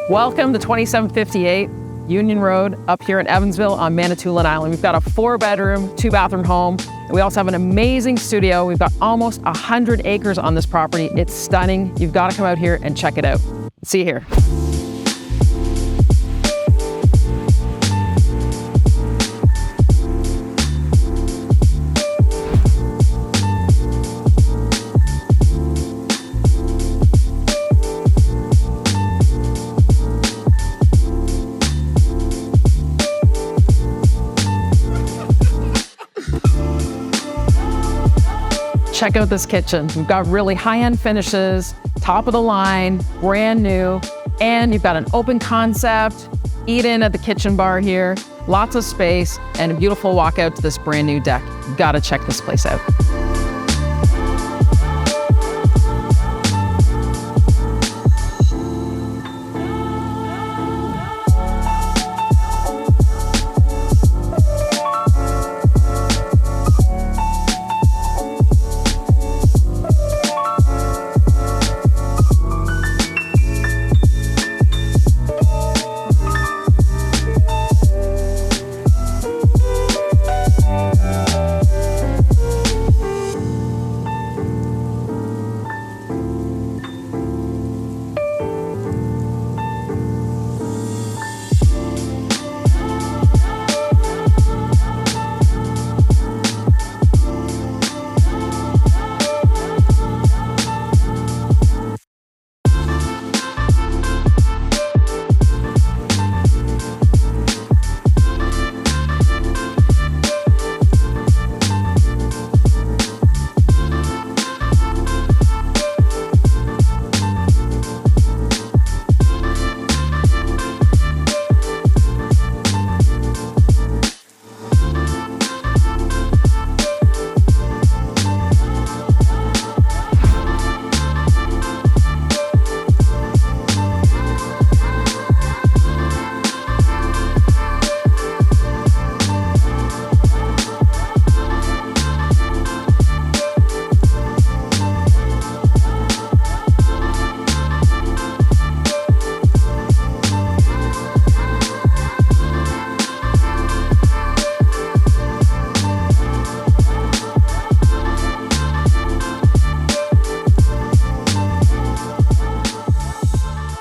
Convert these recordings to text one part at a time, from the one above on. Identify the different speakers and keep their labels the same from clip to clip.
Speaker 1: Welcome to 2758 Union Road up here in Evansville on Manitoulin Island. We've got a 4-bedroom, 2-bathroom home. And we also have an amazing studio. We've got almost 100 acres on this property. It's stunning. You've got to come out here and check it out. See you here. Check out this kitchen. We've got really high-end finishes, top of the line, brand new, and you've got an open concept, eat in at the kitchen bar here, lots of space, and a beautiful walkout to this brand new deck. You've got to check this place out.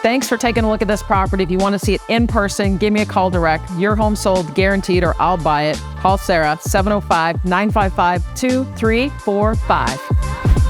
Speaker 1: Thanks for taking a look at this property. If you want to see it in person, give me a call direct. Your home sold guaranteed or I'll buy it. Call Sarah, 705-955-2345.